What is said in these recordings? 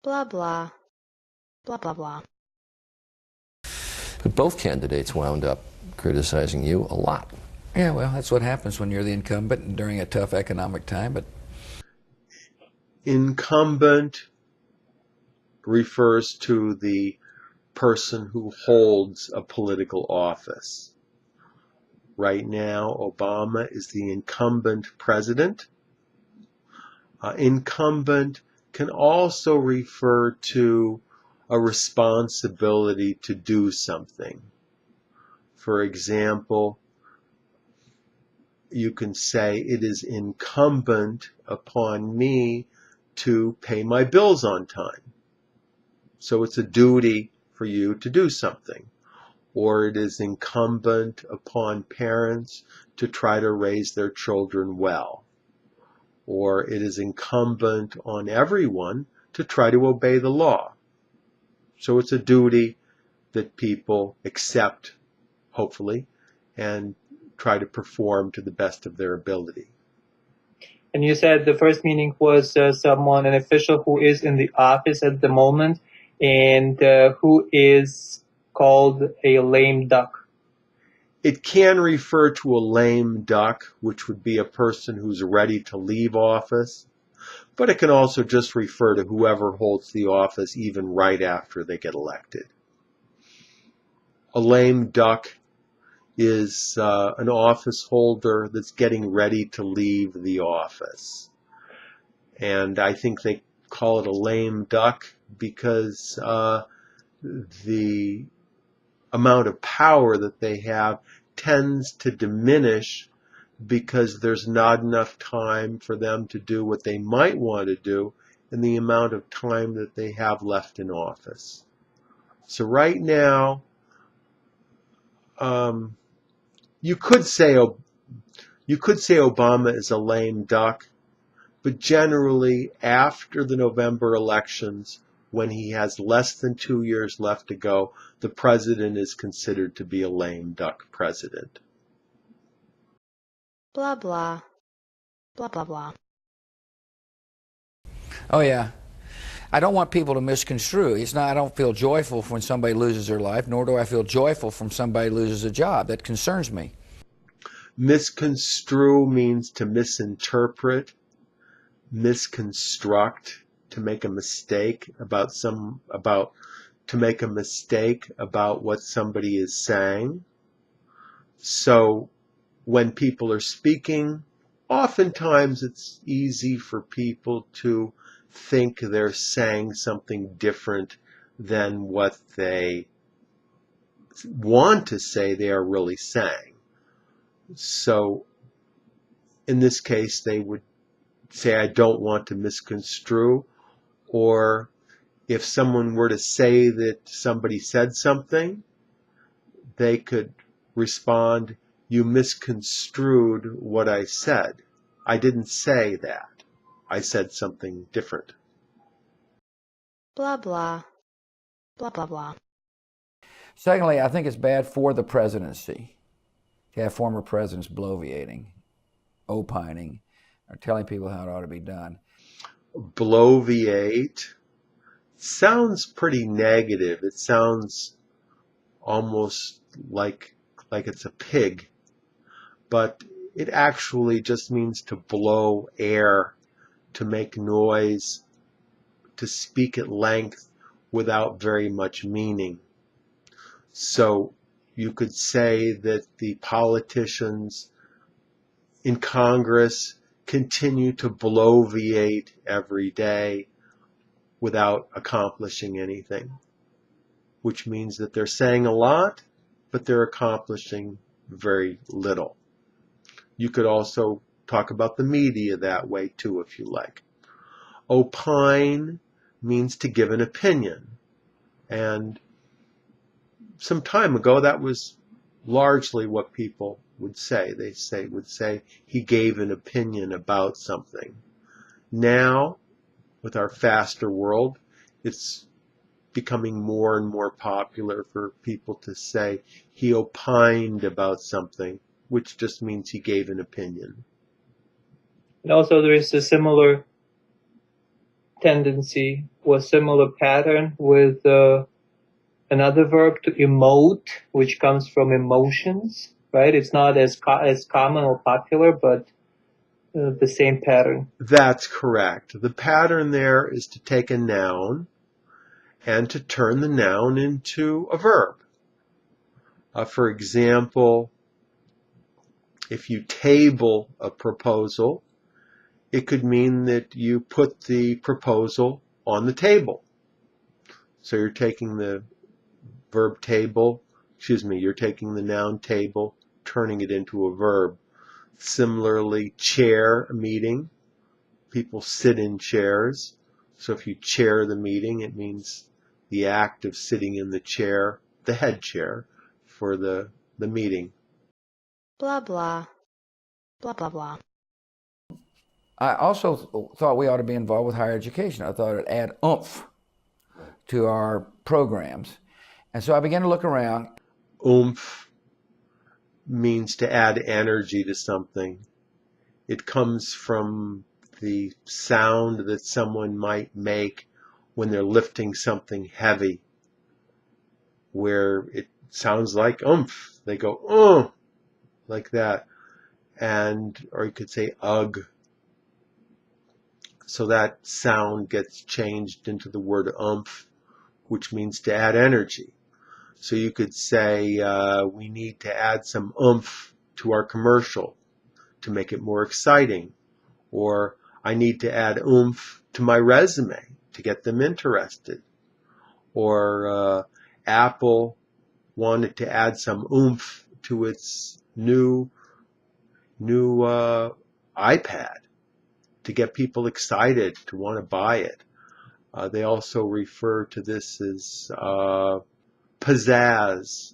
blah blah, blah blah blah. But both candidates wound up criticizing you a lot. Yeah, well, that's what happens when you're the incumbent during a tough economic time. But incumbent refers to the person who holds a political office. Right now, Obama is the incumbent president. Incumbent can also refer to a responsibility to do something. For example, you can say, it is incumbent upon me to pay my bills on time. So it's a duty for you to do something. Or it is incumbent upon parents to try to raise their children well. Or it is incumbent on everyone to try to obey the law. So it's a duty that people accept, hopefully, and try to perform to the best of their ability. And you said the first meaning was someone, an official who is in the office at the moment and who is called a lame duck. It can refer to a lame duck, which would be a person who's ready to leave office, but it can also just refer to whoever holds the office even right after they get elected. A lame duck is an office holder that's getting ready to leave the office. And I think they call it a lame duck because the amount of power that they have tends to diminish because there's not enough time for them to do what they might want to do in the amount of time that they have left in office. So right now, you could say Obama is a lame duck, but generally after the November elections, when he has less than 2 years left to go, the president is considered to be a lame duck president. Blah blah, blah blah blah. oh yeah, I don't want people to misconstrue. It's not. I don't feel joyful when somebody loses their life, nor do I feel joyful when somebody loses a job. That concerns me. Misconstrue means to misinterpret, misconstruct, to make a mistake about what somebody is saying. So when people are speaking, oftentimes it's easy for people to think they're saying something different than what they want to say they are really saying. So in this case, they would say, I don't want to misconstrue. Or if someone were to say that somebody said something, they could respond, you misconstrued what I said. I didn't say that. I said something different. Blah blah, blah blah blah. Secondly, I think it's bad for the presidency to have former presidents bloviating, opining, or telling people how it ought to be done. Bloviate sounds pretty negative. It sounds almost like it's a pig, but it actually just means to blow air, to make noise, to speak at length without very much meaning. So you could say that the politicians in Congress continue to bloviate every day without accomplishing anything, which means that they're saying a lot, but they're accomplishing very little. You could also talk about the media that way too, if you like. Opine means to give an opinion. And some time ago, that was largely what people would say. They would say he gave an opinion about something. Now, with our faster world, it's becoming more and more popular for people to say he opined about something, which just means he gave an opinion. And also there is a similar tendency or similar pattern with another verb to emote, which comes from emotions, right? It's not as common or popular, but the same pattern. That's correct. The pattern there is to take a noun and to turn the noun into a verb. For example, if you table a proposal, it could mean that you put the proposal on the table. So you're taking the verb table, you're taking the noun table, turning it into a verb. Similarly, chair a meeting. People sit in chairs. So if you chair the meeting, it means the act of sitting in the chair, the head chair, for the meeting. Blah blah. Blah blah blah. I also thought we ought to be involved with higher education. I thought it'd add oomph to our programs. And so I began to look around. Oomph means to add energy to something. It comes from the sound that someone might make when they're lifting something heavy, where it sounds like oomph. They go, like that. Or you could say ugh. So that sound gets changed into the word oomph, which means to add energy. So you could say, we need to add some oomph to our commercial to make it more exciting. Or I need to add oomph to my resume to get them interested. Or Apple wanted to add some oomph to its new iPad to get people excited to want to buy it. They also refer to this as pizzazz.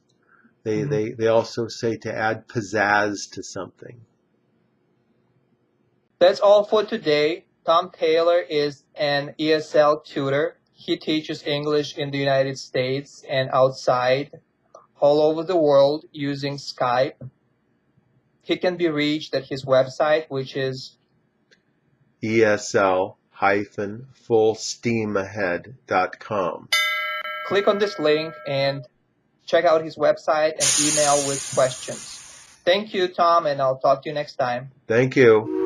They also say to add pizzazz to something. That's all for today. Tom Taylor is an ESL tutor. He teaches English in the United States and outside, all over the world, using Skype. He can be reached at his website, which is ESL-fullsteamahead.com. click on this link and check out his website and email with questions. Thank you, Tom, and I'll talk to you next time. Thank you.